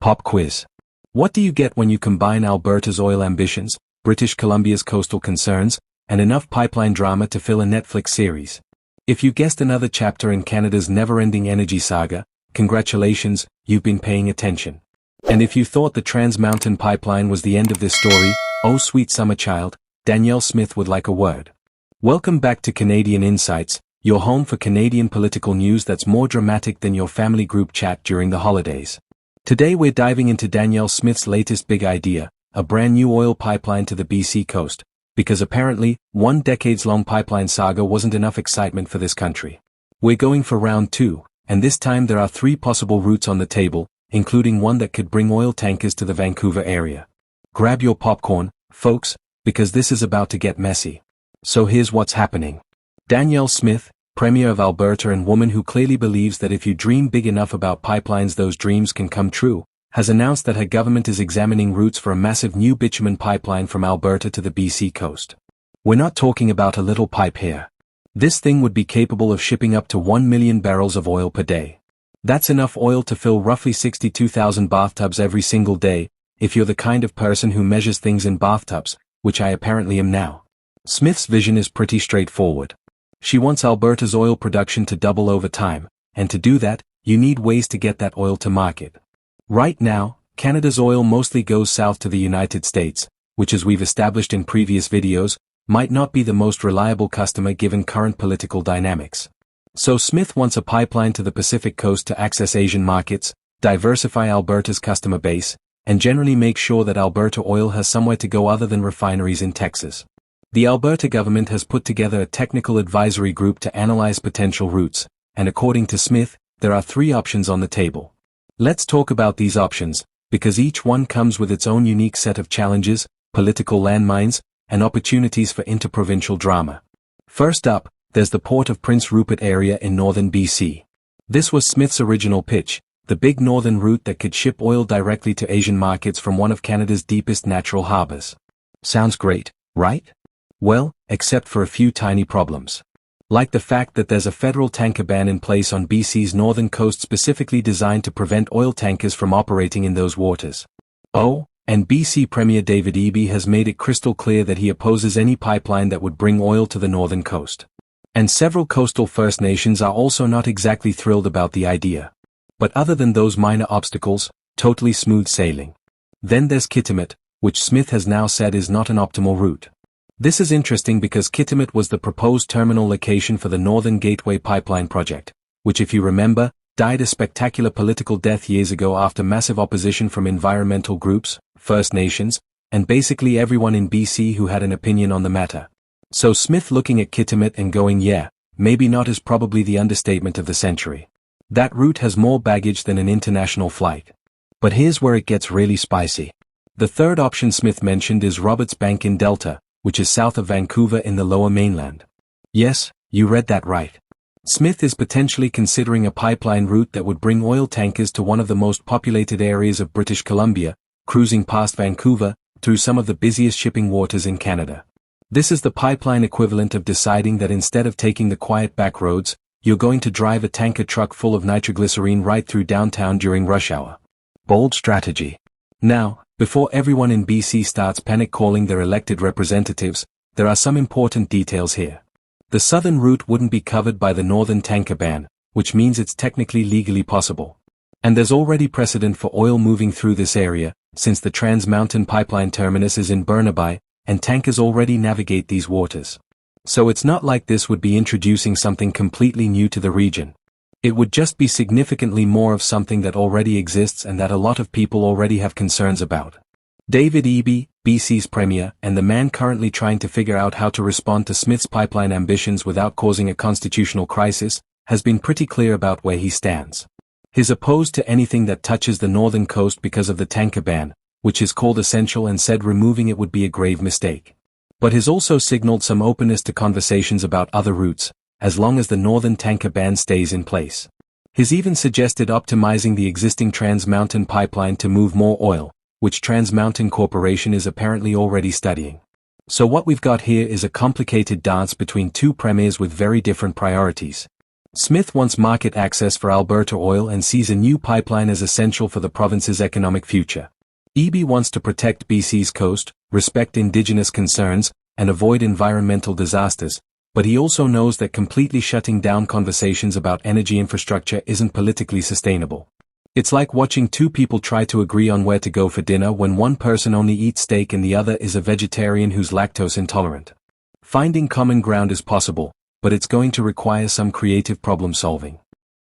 Pop quiz. What do you get when you combine Alberta's oil ambitions, British Columbia's coastal concerns, and enough pipeline drama to fill a Netflix series? If you guessed another chapter in Canada's never-ending energy saga, congratulations, you've been paying attention. And if you thought the Trans Mountain Pipeline was the end of this story, oh sweet summer child, Danielle Smith would like a word. Welcome back to Canadian Insights, your home for Canadian political news that's more dramatic than your family group chat during the holidays. Today we're diving into Danielle Smith's latest big idea, a brand new oil pipeline to the BC coast, because apparently, one decades-long pipeline saga wasn't enough excitement for this country. We're going for round 2, and this time there are 3 possible routes on the table, including one that could bring oil tankers to the Vancouver area. Grab your popcorn, folks, because this is about to get messy. So here's what's happening. Danielle Smith, Premier of Alberta and woman who clearly believes that if you dream big enough about pipelines those dreams can come true, has announced that her government is examining routes for a massive new bitumen pipeline from Alberta to the BC coast. We're not talking about a little pipe here. This thing would be capable of shipping up to 1 million barrels of oil per day. That's enough oil to fill roughly 62,000 bathtubs every single day, if you're the kind of person who measures things in bathtubs, which I apparently am now. Smith's vision is pretty straightforward. She wants Alberta's oil production to double over time, and to do that, you need ways to get that oil to market. Right now, Canada's oil mostly goes south to the United States, which as we've established in previous videos, might not be the most reliable customer given current political dynamics. So Smith wants a pipeline to the Pacific coast to access Asian markets, diversify Alberta's customer base, and generally make sure that Alberta oil has somewhere to go other than refineries in Texas. The Alberta government has put together a technical advisory group to analyze potential routes, and according to Smith, there are 3 options on the table. Let's talk about these options, because each one comes with its own unique set of challenges, political landmines, and opportunities for interprovincial drama. First up, there's the Port of Prince Rupert area in northern BC. This was Smith's original pitch, the big northern route that could ship oil directly to Asian markets from one of Canada's deepest natural harbors. Sounds great, right? Well, except for a few tiny problems. Like the fact that there's a federal tanker ban in place on BC's northern coast specifically designed to prevent oil tankers from operating in those waters. Oh, and BC Premier David Eby has made it crystal clear that he opposes any pipeline that would bring oil to the northern coast. And several coastal First Nations are also not exactly thrilled about the idea. But other than those minor obstacles, totally smooth sailing. Then there's Kitimat, which Smith has now said is not an optimal route. This is interesting because Kitimat was the proposed terminal location for the Northern Gateway Pipeline project, which if you remember, died a spectacular political death years ago after massive opposition from environmental groups, First Nations, and basically everyone in BC who had an opinion on the matter. So Smith looking at Kitimat and going yeah, maybe not is probably the understatement of the century. That route has more baggage than an international flight. But here's where it gets really spicy. The third option Smith mentioned is Roberts Bank in Delta, which is south of Vancouver in the lower mainland. Yes, you read that right. Smith is potentially considering a pipeline route that would bring oil tankers to one of the most populated areas of British Columbia, cruising past Vancouver, through some of the busiest shipping waters in Canada. This is the pipeline equivalent of deciding that instead of taking the quiet back roads, you're going to drive a tanker truck full of nitroglycerine right through downtown during rush hour. Bold strategy. Now, before everyone in BC starts panic calling their elected representatives, there are some important details here. The southern route wouldn't be covered by the northern tanker ban, which means it's technically legally possible. And there's already precedent for oil moving through this area, since the Trans Mountain Pipeline terminus is in Burnaby, and tankers already navigate these waters. So it's not like this would be introducing something completely new to the region. It would just be significantly more of something that already exists and that a lot of people already have concerns about. David Eby, BC's Premier, and the man currently trying to figure out how to respond to Smith's pipeline ambitions without causing a constitutional crisis, has been pretty clear about where he stands. He's opposed to anything that touches the northern coast because of the tanker ban, which is called essential and said removing it would be a grave mistake. But he's also signaled some openness to conversations about other routes, as long as the northern tanker ban stays in place. He's even suggested optimizing the existing Trans Mountain Pipeline to move more oil, which Trans Mountain Corporation is apparently already studying. So what we've got here is a complicated dance between 2 premiers with very different priorities. Smith wants market access for Alberta oil and sees a new pipeline as essential for the province's economic future. EB wants to protect BC's coast, respect Indigenous concerns, and avoid environmental disasters, but he also knows that completely shutting down conversations about energy infrastructure isn't politically sustainable. It's like watching two people try to agree on where to go for dinner when one person only eats steak and the other is a vegetarian who's lactose intolerant. Finding common ground is possible, but it's going to require some creative problem solving.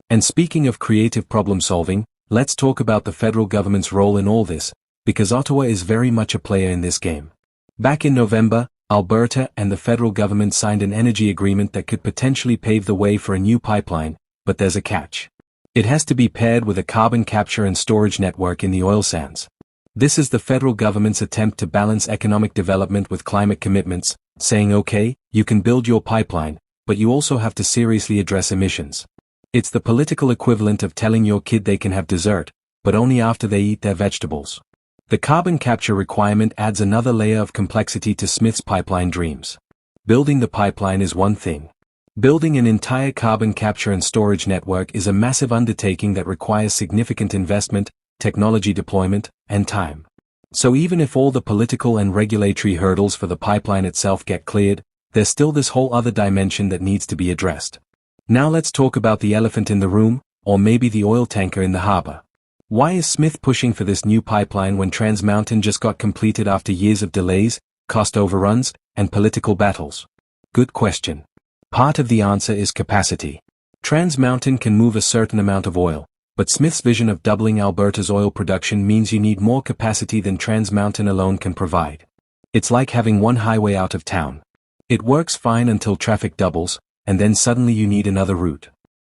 And speaking of creative problem solving, let's talk about the federal government's role in all this, because Ottawa is very much a player in this game. Back in November, Alberta and the federal government signed an energy agreement that could potentially pave the way for a new pipeline, but there's a catch. It has to be paired with a carbon capture and storage network in the oil sands. This is the federal government's attempt to balance economic development with climate commitments, saying okay, you can build your pipeline, but you also have to seriously address emissions. It's the political equivalent of telling your kid they can have dessert, but only after they eat their vegetables. The carbon capture requirement adds another layer of complexity to Smith's pipeline dreams. Building the pipeline is one thing. Building an entire carbon capture and storage network is a massive undertaking that requires significant investment, technology deployment, and time. So even if all the political and regulatory hurdles for the pipeline itself get cleared, there's still this whole other dimension that needs to be addressed. Now let's talk about the elephant in the room, or maybe the oil tanker in the harbor. Why is Smith pushing for this new pipeline when Trans Mountain just got completed after years of delays, cost overruns, and political battles? Good question. Part of the answer is capacity. Trans Mountain can move a certain amount of oil, but Smith's vision of doubling Alberta's oil production means you need more capacity than Trans Mountain alone can provide. It's like having one highway out of town. It works fine until traffic doubles, and then suddenly you need another route.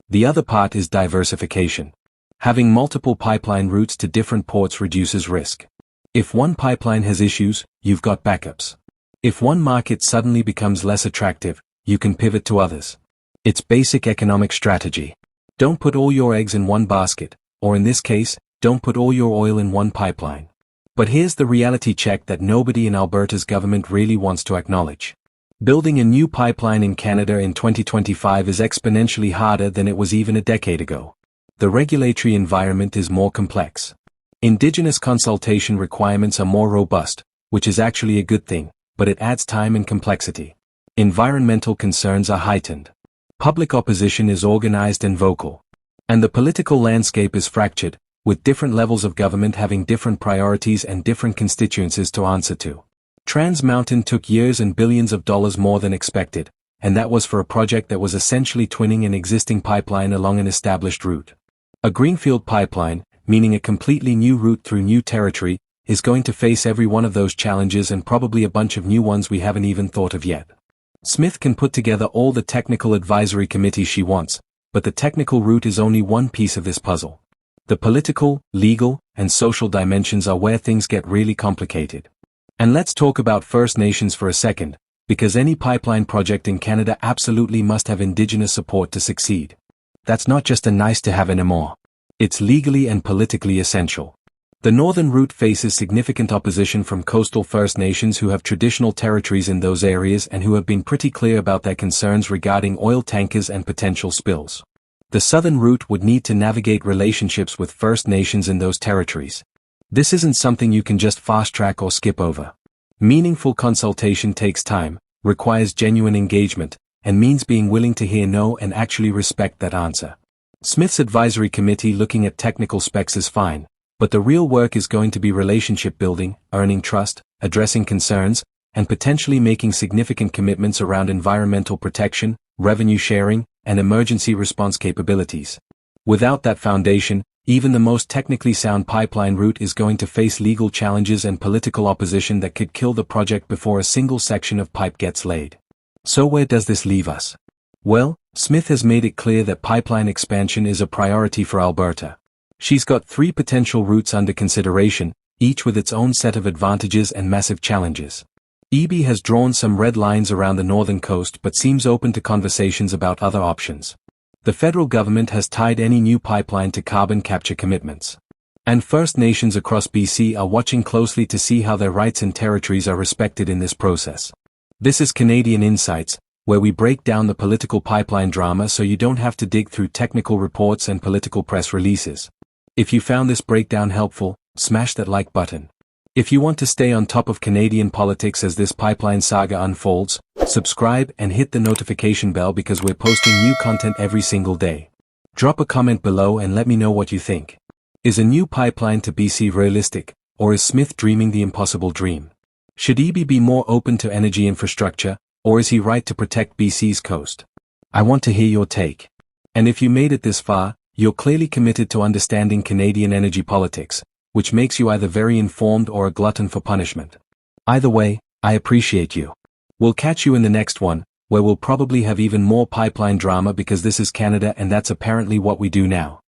The other part is diversification. Having multiple pipeline routes to different ports reduces risk. If one pipeline has issues, you've got backups. If one market suddenly becomes less attractive, you can pivot to others. It's basic economic strategy. Don't put all your eggs in one basket, or in this case, don't put all your oil in one pipeline. But here's the reality check that nobody in Alberta's government really wants to acknowledge. Building a new pipeline in Canada in 2025 is exponentially harder than it was even a decade ago. The regulatory environment is more complex. Indigenous consultation requirements are more robust, which is actually a good thing, but it adds time and complexity. Environmental concerns are heightened. Public opposition is organized and vocal. And the political landscape is fractured, with different levels of government having different priorities and different constituencies to answer to. Trans Mountain took years and billions of dollars more than expected, and that was for a project that was essentially twinning an existing pipeline along an established route. A greenfield pipeline, meaning a completely new route through new territory, is going to face every one of those challenges and probably a bunch of new ones we haven't even thought of yet. Smith can put together all the technical advisory committees she wants, but the technical route is only one piece of this puzzle. The political, legal, and social dimensions are where things get really complicated. And let's talk about First Nations for a second, because any pipeline project in Canada absolutely must have Indigenous support to succeed. That's not just a nice to have anymore. It's legally and politically essential. The northern route faces significant opposition from coastal First Nations who have traditional territories in those areas and who have been pretty clear about their concerns regarding oil tankers and potential spills. The southern route would need to navigate relationships with First Nations in those territories. This isn't something you can just fast-track or skip over. Meaningful consultation takes time, requires genuine engagement, and means being willing to hear no and actually respect that answer. Smith's advisory committee looking at technical specs is fine, but the real work is going to be relationship building, earning trust, addressing concerns, and potentially making significant commitments around environmental protection, revenue sharing, and emergency response capabilities. Without that foundation, even the most technically sound pipeline route is going to face legal challenges and political opposition that could kill the project before a single section of pipe gets laid. So where does this leave us? Well, Smith has made it clear that pipeline expansion is a priority for Alberta. She's got 3 potential routes under consideration, each with its own set of advantages and massive challenges. EB has drawn some red lines around the northern coast but seems open to conversations about other options. The federal government has tied any new pipeline to carbon capture commitments. And First Nations across BC are watching closely to see how their rights and territories are respected in this process. This is Canadian Insights, where we break down the political pipeline drama so you don't have to dig through technical reports and political press releases. If you found this breakdown helpful, smash that like button. If you want to stay on top of Canadian politics as this pipeline saga unfolds, subscribe and hit the notification bell because we're posting new content every single day. Drop a comment below and let me know what you think. Is a new pipeline to BC realistic, or is Smith dreaming the impossible dream? Should EB be more open to energy infrastructure, or is he right to protect BC's coast? I want to hear your take. And if you made it this far, you're clearly committed to understanding Canadian energy politics, which makes you either very informed or a glutton for punishment. Either way, I appreciate you. We'll catch you in the next one, where we'll probably have even more pipeline drama because this is Canada and that's apparently what we do now.